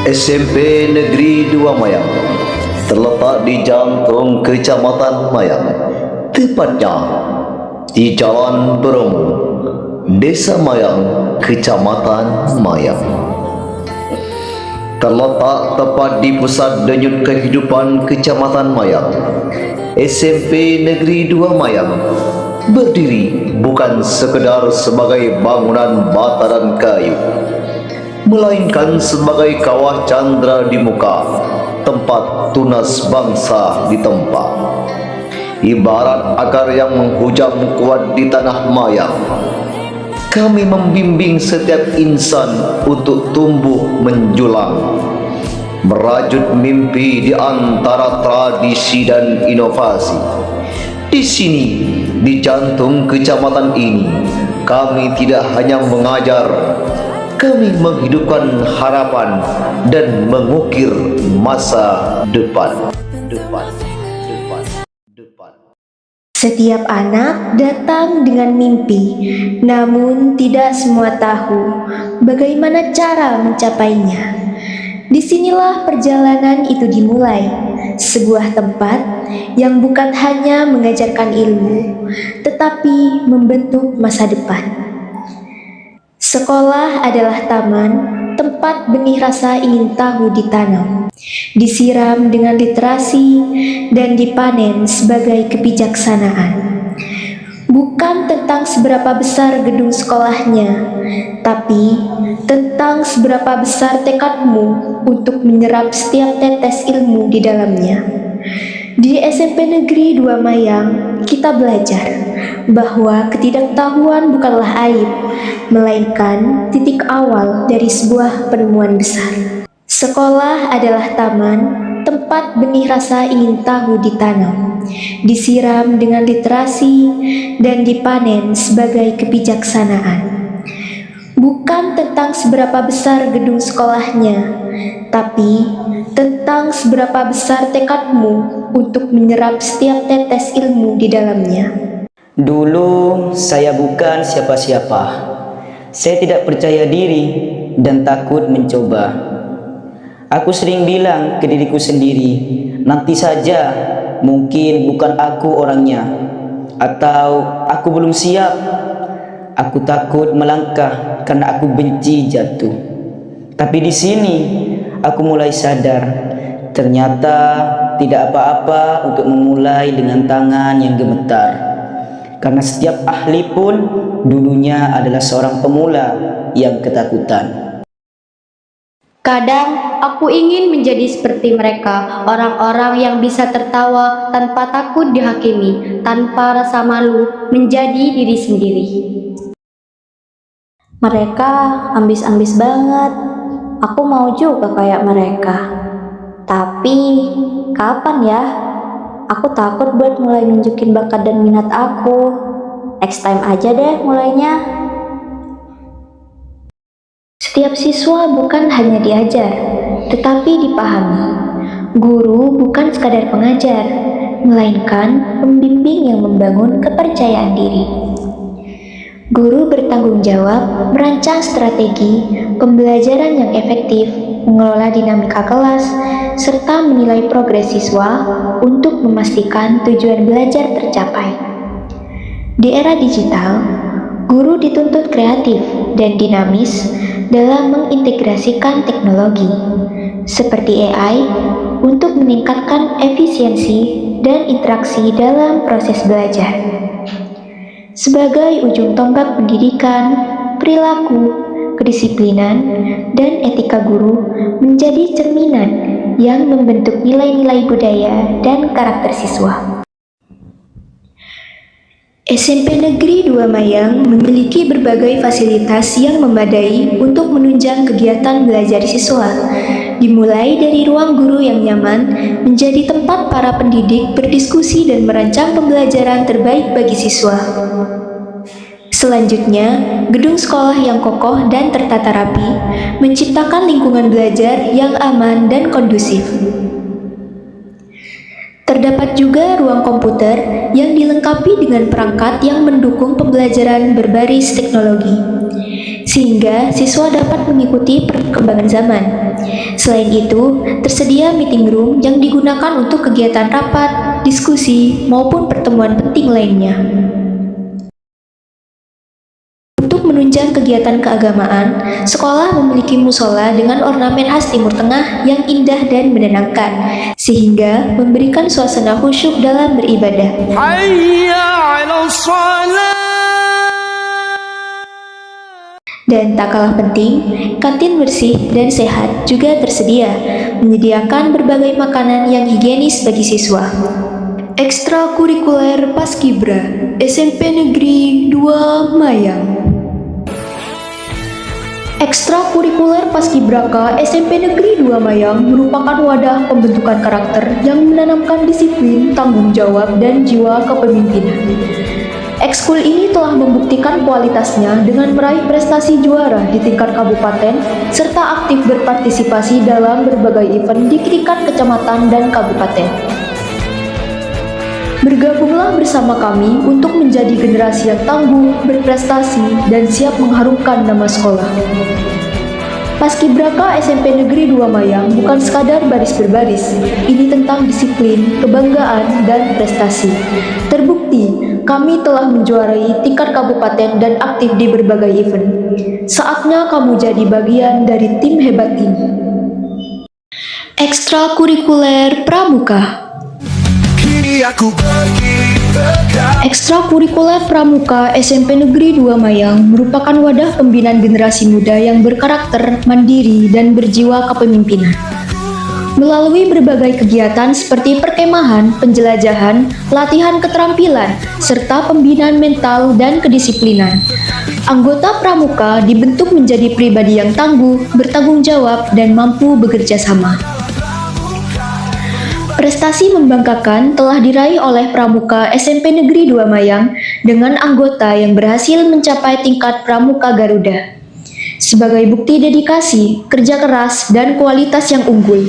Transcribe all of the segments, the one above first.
SMP Negeri 2 Mayang terletak di jantung Kecamatan Mayang, tepatnya di Jalan Beremu, Desa Mayang, Kecamatan Mayang. Terletak tepat di pusat denyut kehidupan Kecamatan Mayang, SMP Negeri 2 Mayang berdiri bukan sekedar sebagai bangunan bata dan kayu, melainkan sebagai kawah candra di muka, tempat tunas bangsa ditempa. Ibarat akar yang menghujam kuat di tanah Mayang, kami membimbing setiap insan untuk tumbuh menjulang, merajut mimpi di antara tradisi dan inovasi. Di sini, di jantung kecamatan ini, kami tidak hanya mengajar, kami menghidupkan harapan dan mengukir masa depan. Setiap anak datang dengan mimpi, namun tidak semua tahu bagaimana cara mencapainya. Disinilah perjalanan itu dimulai, sebuah tempat yang bukan hanya mengajarkan ilmu, tetapi membentuk masa depan. Sekolah adalah taman, tempat benih rasa ingin tahu ditanam, disiram dengan literasi, dan dipanen sebagai kebijaksanaan. Bukan tentang seberapa besar gedung sekolahnya, tapi tentang seberapa besar tekadmu untuk menyerap setiap tetes ilmu di dalamnya. Di SMP Negeri 2 Mayang, kita belajar bahwa ketidaktahuan bukanlah aib, melainkan titik awal dari sebuah penemuan besar. Sekolah adalah taman, tempat benih rasa ingin tahu ditanam, disiram dengan literasi, dan dipanen sebagai kebijaksanaan. Bukan tentang seberapa besar gedung sekolahnya, tapi tentang seberapa besar tekadmu untuk menyerap setiap tetes ilmu di dalamnya. Dulu saya bukan siapa-siapa. Saya tidak percaya diri dan takut mencoba. Aku sering bilang ke diriku sendiri, nanti saja, mungkin bukan aku orangnya, atau aku belum siap. Aku takut melangkah karena aku benci jatuh. Tapi di sini aku mulai sadar, ternyata tidak apa-apa untuk memulai dengan tangan yang gemetar. Karena setiap ahli pun dulunya adalah seorang pemula yang ketakutan. Kadang aku ingin menjadi seperti mereka, orang-orang yang bisa tertawa tanpa takut dihakimi, tanpa rasa malu menjadi diri sendiri. Mereka ambis-ambis banget. Aku mau juga kayak mereka. Tapi kapan ya? Aku takut buat mulai nunjukin bakat dan minat aku. Next time aja deh mulainya. Setiap siswa bukan hanya diajar, tetapi dipahami. Guru bukan sekadar pengajar, melainkan pembimbing yang membangun kepercayaan diri. Guru bertanggung jawab merancang strategi pembelajaran yang efektif, mengelola dinamika kelas, serta menilai progres siswa untuk memastikan tujuan belajar tercapai. Di era digital, guru dituntut kreatif dan dinamis dalam mengintegrasikan teknologi seperti AI untuk meningkatkan efisiensi dan interaksi dalam proses belajar. Sebagai ujung tombak pendidikan, perilaku, kedisiplinan, dan etika guru menjadi cerminan yang membentuk nilai-nilai budaya dan karakter siswa. SMP Negeri 2 Mayang memiliki berbagai fasilitas yang memadai untuk menunjang kegiatan belajar siswa, dimulai dari ruang guru yang nyaman menjadi tempat para pendidik berdiskusi dan merancang pembelajaran terbaik bagi siswa. Selanjutnya, gedung sekolah yang kokoh dan tertata rapi menciptakan lingkungan belajar yang aman dan kondusif. Terdapat juga ruang komputer yang dilengkapi dengan perangkat yang mendukung pembelajaran berbasis teknologi, sehingga siswa dapat mengikuti perkembangan zaman. Selain itu, tersedia meeting room yang digunakan untuk kegiatan rapat, diskusi, maupun pertemuan penting lainnya. Untuk menunjang kegiatan keagamaan, sekolah memiliki musola dengan ornamen khas Timur Tengah yang indah dan menenangkan, sehingga memberikan suasana khusyuk dalam beribadah. Dan tak kalah penting, kantin bersih dan sehat juga tersedia, menyediakan berbagai makanan yang higienis bagi siswa. Ekstrakurikuler Paskibra SMP Negeri 2 Mayang. Ekstrakurikuler Paskibraka SMP Negeri 2 Mayang merupakan wadah pembentukan karakter yang menanamkan disiplin, tanggung jawab, dan jiwa kepemimpinan. Ekskul ini telah membuktikan kualitasnya dengan meraih prestasi juara di tingkat kabupaten serta aktif berpartisipasi dalam berbagai event di tingkat kecamatan dan kabupaten. Bergabunglah bersama kami untuk menjadi generasi yang tangguh, berprestasi, dan siap mengharumkan nama sekolah. Paskibraka SMP Negeri 2 Mayang bukan sekadar baris berbaris, ini tentang disiplin, kebanggaan, dan prestasi. Terbukti, kami telah menjuarai tingkat kabupaten dan aktif di berbagai event. Saatnya kamu jadi bagian dari tim hebat ini. Ekstrakurikuler Pramuka. Ekstrakurikuler Pramuka SMP Negeri 2 Mayang merupakan wadah pembinaan generasi muda yang berkarakter, mandiri, dan berjiwa kepemimpinan. Melalui berbagai kegiatan seperti perkemahan, penjelajahan, latihan keterampilan, serta pembinaan mental dan kedisiplinan, anggota Pramuka dibentuk menjadi pribadi yang tangguh, bertanggung jawab, dan mampu bekerja sama. Prestasi membanggakan telah diraih oleh Pramuka SMP Negeri 2 Mayang dengan anggota yang berhasil mencapai tingkat Pramuka Garuda. Sebagai bukti dedikasi, kerja keras, dan kualitas yang unggul.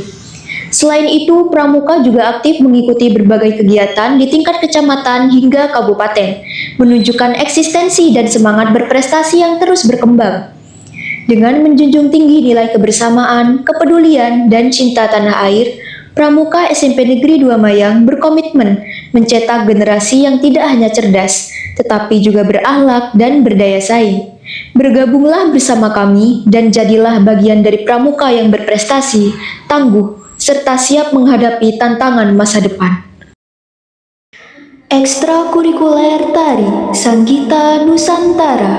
Selain itu, Pramuka juga aktif mengikuti berbagai kegiatan di tingkat kecamatan hingga kabupaten, menunjukkan eksistensi dan semangat berprestasi yang terus berkembang. Dengan menjunjung tinggi nilai kebersamaan, kepedulian, dan cinta tanah air, Pramuka SMP Negeri 2 Mayang berkomitmen mencetak generasi yang tidak hanya cerdas, tetapi juga berakhlak dan berdaya saing. Bergabunglah bersama kami dan jadilah bagian dari Pramuka yang berprestasi, tangguh, serta siap menghadapi tantangan masa depan. Ekstrakurikuler Tari Sanggita Nusantara.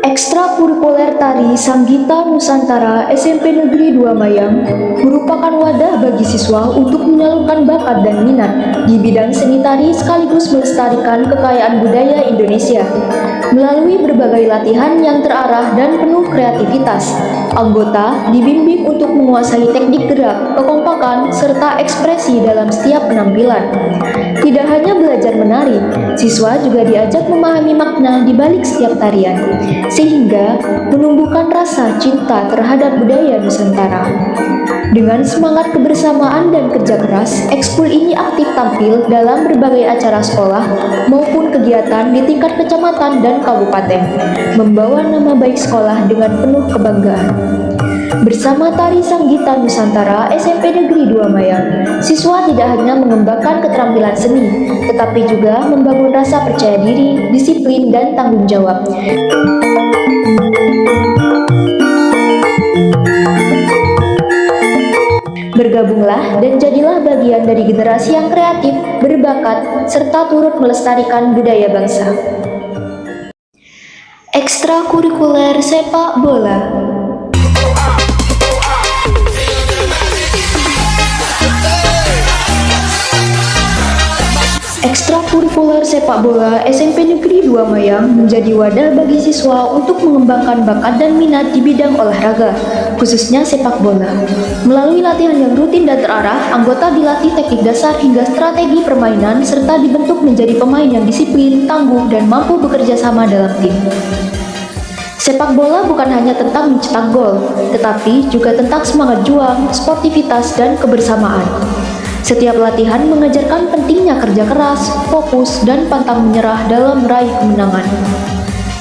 Ekstrakurikuler Tari Sanggita Nusantara SMP Negeri 2 Mayang merupakan wadah bagi siswa untuk menyalurkan bakat dan minat di bidang seni tari sekaligus melestarikan kekayaan budaya Indonesia. Melalui berbagai latihan yang terarah dan penuh kreativitas, anggota dibimbing untuk menguasai teknik gerak, kekompakan, serta ekspresi dalam setiap penampilan. Tidak hanya belajar menari, siswa juga diajak memahami makna di balik setiap tarian, sehingga menumbuhkan rasa cinta terhadap budaya Nusantara. Dengan semangat kebersamaan dan kerja keras, ekskul ini aktif tampil dalam berbagai acara sekolah maupun kegiatan di tingkat kecamatan dan kabupaten, membawa nama baik sekolah dengan penuh kebanggaan. Bersama Tari Sanggita Nusantara SMP Negeri 2 Mayang, siswa tidak hanya mengembangkan keterampilan seni, tetapi juga membangun rasa percaya diri, disiplin, dan tanggung jawab. Bergabunglah dan jadilah bagian dari generasi yang kreatif, berbakat, serta turut melestarikan budaya bangsa. Ekstrakurikuler Sepak Bola. Ekstrakurikuler sepak bola SMP Negeri 2 Mayang menjadi wadah bagi siswa untuk mengembangkan bakat dan minat di bidang olahraga, khususnya sepak bola. Melalui latihan yang rutin dan terarah, anggota dilatih teknik dasar hingga strategi permainan serta dibentuk menjadi pemain yang disiplin, tangguh, dan mampu bekerja sama dalam tim. Sepak bola bukan hanya tentang mencetak gol, tetapi juga tentang semangat juang, sportivitas, dan kebersamaan. Setiap latihan mengajarkan pentingnya kerja keras, fokus, dan pantang menyerah dalam meraih kemenangan.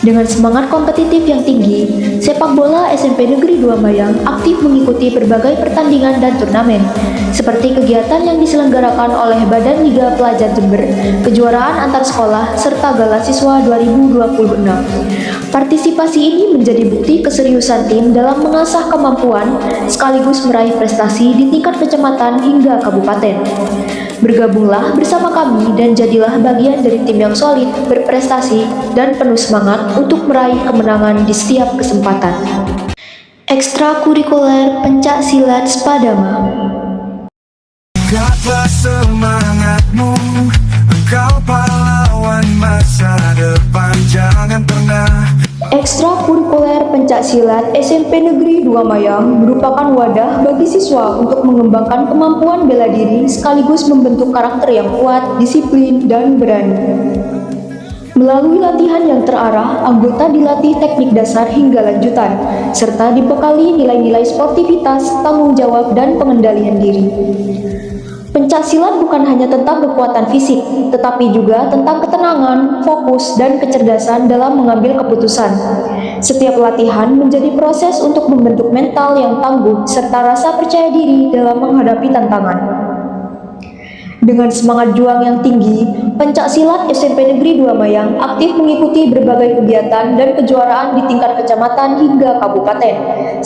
Dengan semangat kompetitif yang tinggi, sepak bola SMP Negeri 2 Mayang aktif mengikuti berbagai pertandingan dan turnamen, seperti kegiatan yang diselenggarakan oleh Badan Liga Pelajar Jember, kejuaraan antar sekolah, serta Gala Siswa 2026. Partisipasi ini menjadi bukti keseriusan tim dalam mengasah kemampuan sekaligus meraih prestasi di tingkat kecamatan hingga kabupaten. Bergabunglah bersama kami dan jadilah bagian dari tim yang solid, berprestasi, dan penuh semangat untuk meraih kemenangan di setiap kesempatan. Ekstrakurikuler Pencak Silat Spadama. Tegaklah semangatmu, engkau pahlawan masa depan, jangan pernah. Ekstrakurikuler Pencak Silat SMP Negeri 2 Mayang merupakan wadah bagi siswa untuk mengembangkan kemampuan bela diri sekaligus membentuk karakter yang kuat, disiplin, dan berani. Melalui latihan yang terarah, anggota dilatih teknik dasar hingga lanjutan, serta dibekali nilai-nilai sportivitas, tanggung jawab, dan pengendalian diri. Pencak silat bukan hanya tentang kekuatan fisik, tetapi juga tentang ketenangan, fokus, dan kecerdasan dalam mengambil keputusan. Setiap latihan menjadi proses untuk membentuk mental yang tangguh serta rasa percaya diri dalam menghadapi tantangan. Dengan semangat juang yang tinggi, Pencak Silat SMP Negeri 2 Mayang aktif mengikuti berbagai kegiatan dan kejuaraan di tingkat kecamatan hingga kabupaten,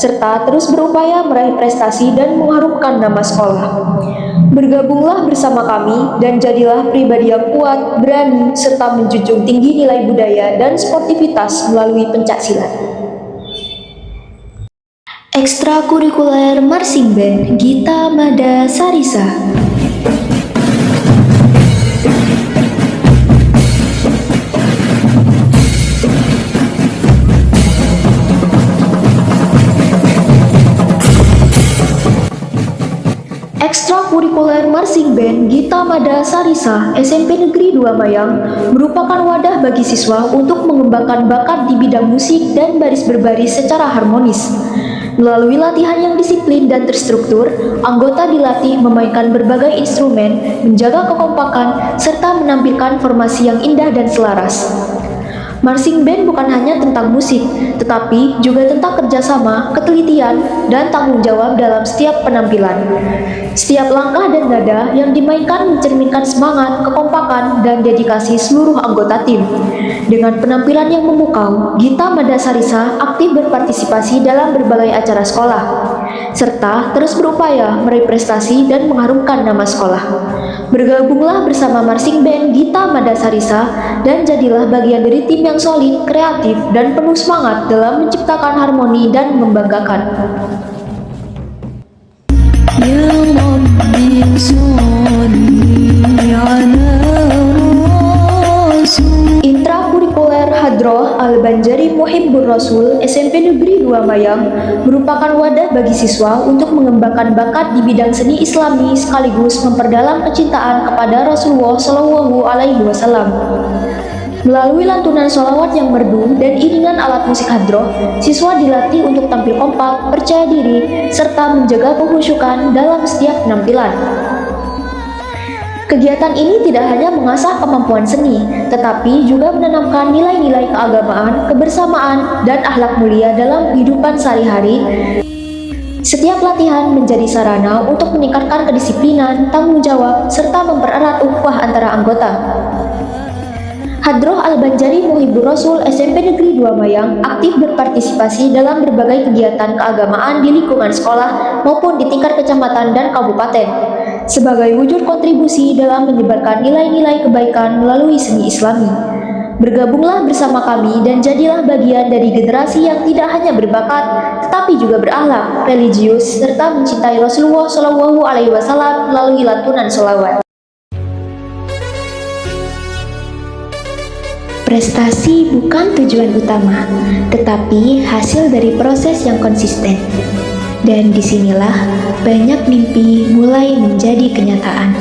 serta terus berupaya meraih prestasi dan mengharumkan nama sekolah. Bergabunglah bersama kami dan jadilah pribadi yang kuat, berani, serta menjunjung tinggi nilai budaya dan sportivitas melalui Pencak Silat. Ekstrakurikuler Marching Band Gita Mada Sarisa. Ekstrakurikuler Marching Band Gita Mada Sarisa SMP Negeri 2 Mayang merupakan wadah bagi siswa untuk mengembangkan bakat di bidang musik dan baris berbaris secara harmonis. Melalui latihan yang disiplin dan terstruktur, anggota dilatih memainkan berbagai instrumen, menjaga kekompakan, serta menampilkan formasi yang indah dan selaras. Marching band bukan hanya tentang musik, tetapi juga tentang kerjasama, ketelitian, dan tanggung jawab dalam setiap penampilan. Setiap langkah dan nada yang dimainkan mencerminkan semangat, kekompakan, dan dedikasi seluruh anggota tim. Dengan penampilan yang memukau, Gita Mada Sarisa aktif berpartisipasi dalam berbagai acara sekolah, serta terus berupaya meraih prestasi dan mengharumkan nama sekolah. Bergabunglah bersama Marching Band Gita Mada Sarisa dan jadilah bagian dari tim yang solid, kreatif, dan penuh semangat dalam menciptakan harmoni dan membanggakan. Intrakurikuler Hadroh Al-Banjari Muhibbur Rasul SMP Negeri 2 Mayang merupakan wadah bagi siswa untuk mengembangkan bakat di bidang seni Islami sekaligus memperdalam kecintaan kepada Rasulullah Shallallahu Alaihi Wasallam. Melalui lantunan sholawat yang merdu dan iringan alat musik hadroh, siswa dilatih untuk tampil kompak, percaya diri, serta menjaga kehusyukan dalam setiap penampilan. Kegiatan ini tidak hanya mengasah kemampuan seni, tetapi juga menanamkan nilai-nilai keagamaan, kebersamaan, dan akhlak mulia dalam kehidupan sehari-hari. Setiap latihan menjadi sarana untuk meningkatkan kedisiplinan, tanggung jawab, serta mempererat ukhuwah antara anggota. Hadroh Al-Banjari Muhibbur Rasul SMP Negeri 2 Mayang aktif berpartisipasi dalam berbagai kegiatan keagamaan di lingkungan sekolah maupun di tingkat kecamatan dan kabupaten, sebagai wujud kontribusi dalam menyebarkan nilai-nilai kebaikan melalui seni Islami. Bergabunglah bersama kami dan jadilah bagian dari generasi yang tidak hanya berbakat, tetapi juga berakhlak, religius, serta mencintai Rasulullah Shallallahu Alaihi Wasallam melalui lantunan sholawat. Prestasi bukan tujuan utama, tetapi hasil dari proses yang konsisten. Dan disinilah banyak mimpi mulai menjadi kenyataan.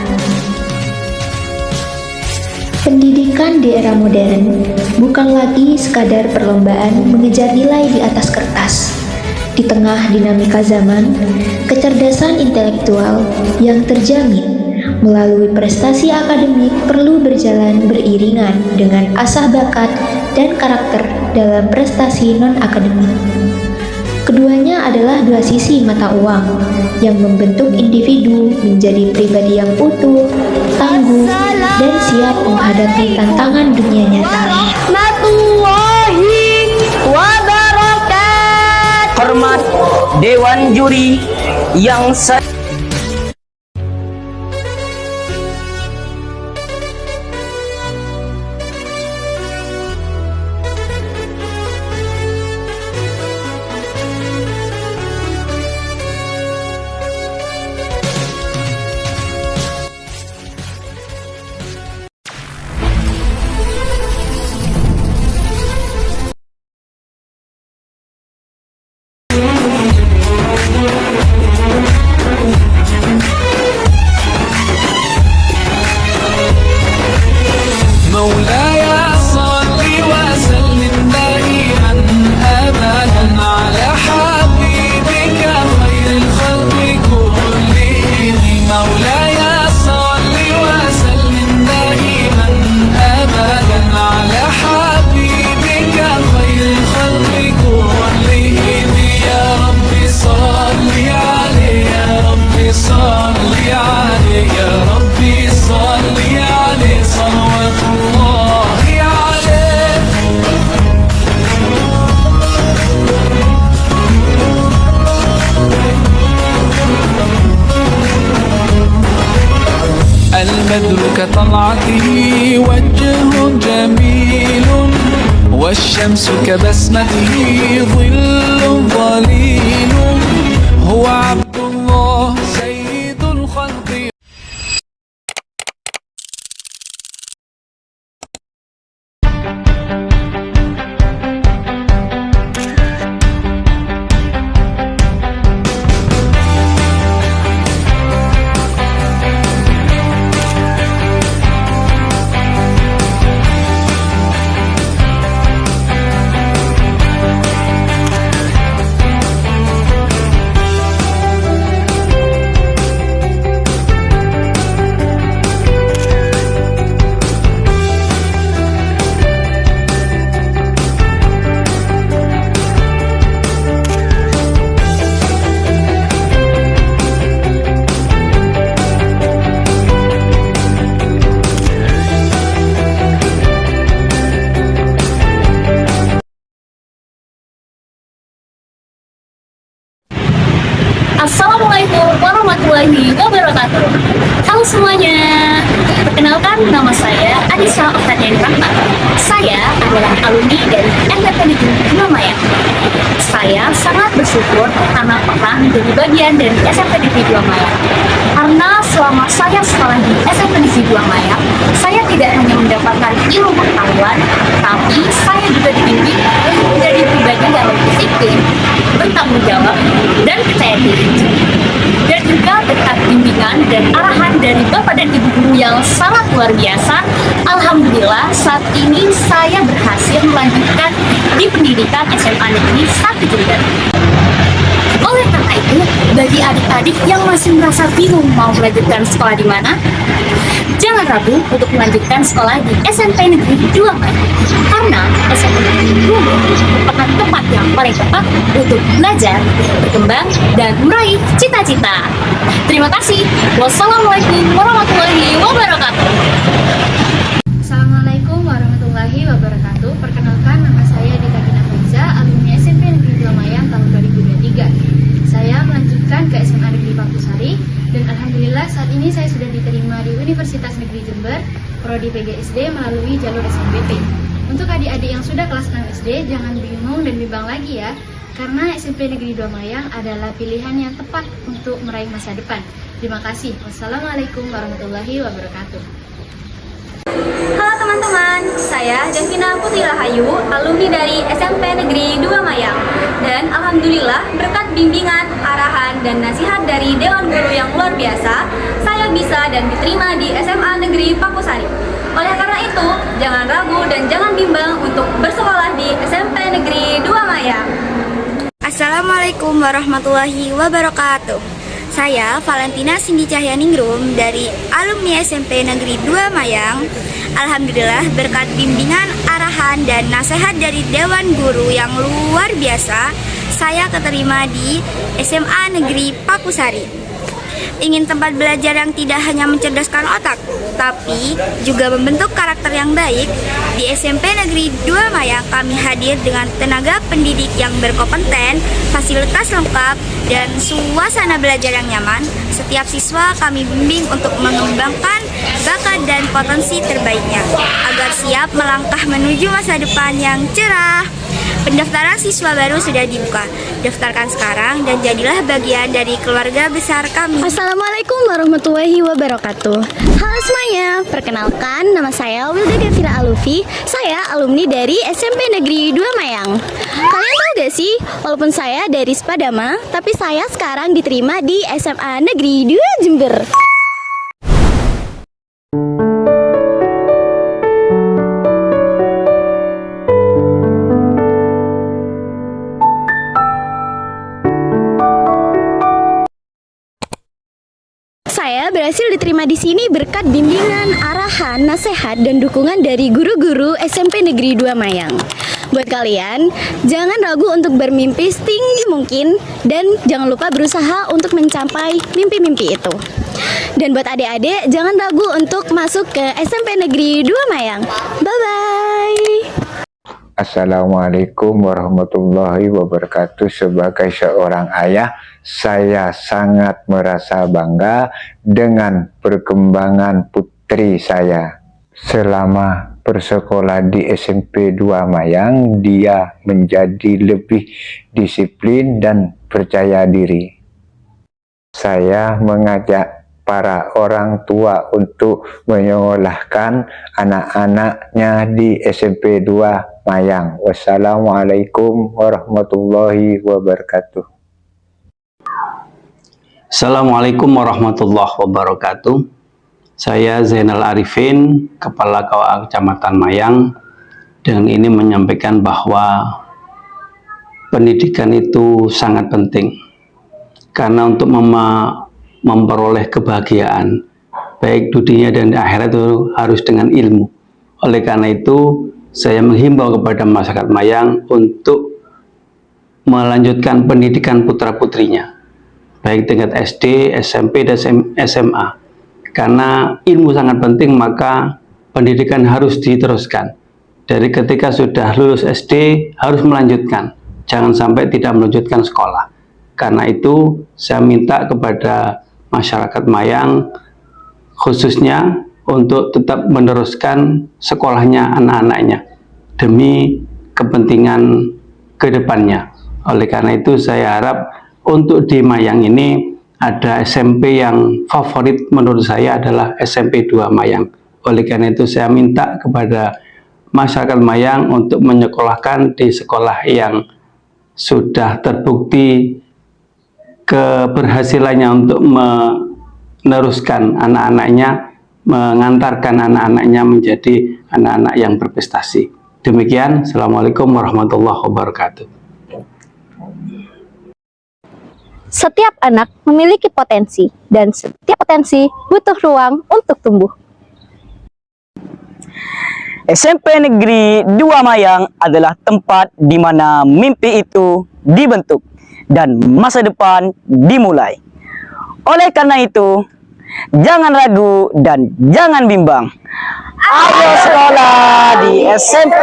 Pendidikan di era modern bukan lagi sekadar perlombaan mengejar nilai di atas kertas. Di tengah dinamika zaman, kecerdasan intelektual yang terjamin melalui prestasi akademik perlu berjalan beriringan dengan asah bakat dan karakter dalam prestasi non-akademik. Keduanya adalah dua sisi mata uang yang membentuk individu menjadi pribadi yang utuh, tangguh, dan siap menghadapi tantangan dunia nyata. Hormat Dewan Juri yang saya مولاي صل وسلم دائما أبدا على حبيبك خير الخلق كلهم مولاي صل وسلم دائما أبدا على حبيبك خير الخلق كلهم يا رب صل عليه يا رب صل عليه يا رب صل عليه صلوات الله عليه البدر كطلعته وجه جميل والشمس كبسمته ظل ظليل هو عبد الله سيد الخلق. Assalamualaikum warahmatullahi wabarakatuh. Halo semuanya, perkenalkan nama saya Anissa Oktadiani Rahmat. Saya adalah alumni dari SMP Negeri 2 Mayang. Saya sangat bersyukur karena pernah menjadi bagian dari SMP Negeri 2 Mayang. Karena selama saya sekolah di SMP Negeri 2 Mayang, saya tidak hanya mendapatkan ilmu pengetahuan, tapi saya juga dibimbing untuk menjadi pribadi yang lebih disiplin, bertanggung jawab, dan percaya diri. Dan juga berkat bimbingan dan arahan dari Bapak dan Ibu guru yang sangat luar biasa, alhamdulillah saat ini saya berhasil melanjutkan di pendidikan SMA Negeri 1 Jember. Oleh karena itu, bagi adik-adik yang masih merasa bingung mau melanjutkan sekolah di mana, jangan ragu untuk melanjutkan sekolah di SMP Negeri 2 Mayang. Karena SMP Negeri 2 Mayang merupakan tempat yang paling tepat untuk belajar, berkembang, dan meraih cita-cita. Terima kasih. Wassalamualaikum warahmatullahi wabarakatuh. Assalamualaikum warahmatullahi wabarakatuh. Perkenalkan, nama saya Dita Gina Faiza, alumni SMP Negeri 2 Mayang tahun 2023. Saya melanjutkan ke SMA Negeri Pakusari dan alhamdulillah saat ini saya sudah diterima di Universitas Negeri Jember, Prodi PGSD melalui jalur SNBP. Untuk adik-adik yang sudah kelas 6 SD, jangan bingung dan bimbang lagi ya, karena SMP Negeri 2 Mayang adalah pilihan yang tepat untuk meraih masa depan. Terima kasih. Wassalamualaikum warahmatullahi wabarakatuh. Halo teman-teman, saya Devina Putri Rahayu, alumni dari SMP Negeri 2 Mayang. Dan alhamdulillah berkat bimbingan, arahan, dan nasihat dari Dewan Guru yang luar biasa, saya bisa dan diterima di SMA Negeri Pakusari. Oleh karena itu, jangan ragu dan jangan bimbang untuk bersekolah di SMP Negeri 2 Mayang. Assalamualaikum warahmatullahi wabarakatuh. Saya Valentina Cindy Cahyaningrum dari alumni SMP Negeri 2 Mayang. Alhamdulillah berkat bimbingan, arahan, dan nasihat dari Dewan Guru yang luar biasa, saya keterima di SMA Negeri Pakusari. Ingin tempat belajar yang tidak hanya mencerdaskan otak, tapi juga membentuk karakter yang baik. Di SMP Negeri 2 Mayang kami hadir dengan tenaga pendidik yang berkompeten, fasilitas lengkap, dan suasana belajar yang nyaman. Setiap siswa kami bimbing untuk mengembangkan bakat dan potensi terbaiknya, agar siap melangkah menuju masa depan yang cerah. Pendaftaran siswa baru sudah dibuka. Daftarkan sekarang dan jadilah bagian dari keluarga besar kami. Assalamualaikum warahmatullahi wabarakatuh. Halo semuanya, perkenalkan nama saya Wilda Gafira Alufi. Saya alumni dari SMP Negeri 2 Mayang. Kalian tahu gak sih, walaupun saya dari Spadama, tapi saya sekarang diterima di SMA Negeri 2 Jember. Saya berhasil diterima di sini berkat bimbingan, arahan, nasihat, dan dukungan dari guru-guru SMP Negeri 2 Mayang. Buat kalian, jangan ragu untuk bermimpi setinggi mungkin dan jangan lupa berusaha untuk mencapai mimpi-mimpi itu. Dan buat adik-adik, jangan ragu untuk masuk ke SMP Negeri 2 Mayang. Bye-bye! Assalamualaikum warahmatullahi wabarakatuh. Sebagai seorang ayah, saya sangat merasa bangga dengan perkembangan putri saya. Selama bersekolah di SMP 2 Mayang, dia menjadi lebih disiplin dan percaya diri. Saya mengajak para orang tua untuk menyekolahkan anak-anaknya di SMP 2 Mayang. Wassalamualaikum warahmatullahi wabarakatuh. Assalamualaikum warahmatullahi wabarakatuh. Saya Zainal Arifin, Kepala KUA Kecamatan Mayang, dengan ini menyampaikan bahwa pendidikan itu sangat penting. Karena untuk memperoleh kebahagiaan, baik dunia dan akhirat, itu harus dengan ilmu. Oleh karena itu, saya menghimbau kepada masyarakat Mayang untuk melanjutkan pendidikan putra-putrinya, baik tingkat SD, SMP, dan SMA. Karena ilmu sangat penting, maka pendidikan harus diteruskan. Dari ketika sudah lulus SD, harus melanjutkan. Jangan sampai tidak melanjutkan sekolah. Karena itu, saya minta kepada masyarakat Mayang, khususnya untuk tetap meneruskan sekolahnya anak-anaknya demi kepentingan kedepannya. Oleh karena itu, saya harap untuk di Mayang ini ada SMP yang favorit menurut saya adalah SMP 2 Mayang. Oleh karena itu, saya minta kepada masyarakat Mayang untuk menyekolahkan di sekolah yang sudah terbukti keberhasilannya untuk meneruskan anak-anaknya, mengantarkan anak-anaknya menjadi anak-anak yang berprestasi. Demikian, Assalamualaikum warahmatullahi wabarakatuh. Setiap anak memiliki potensi, dan setiap potensi butuh ruang untuk tumbuh. SMP Negeri 2 Mayang adalah tempat di mana mimpi itu dibentuk dan masa depan dimulai. Oleh karena itu, jangan ragu dan jangan bimbang. Ayo sekolah di SMP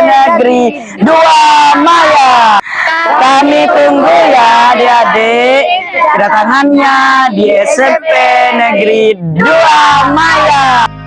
Negeri 2 Mayang. Kami tunggu ya adik-adik kedatangannya di SMP Negeri 2 Mayang.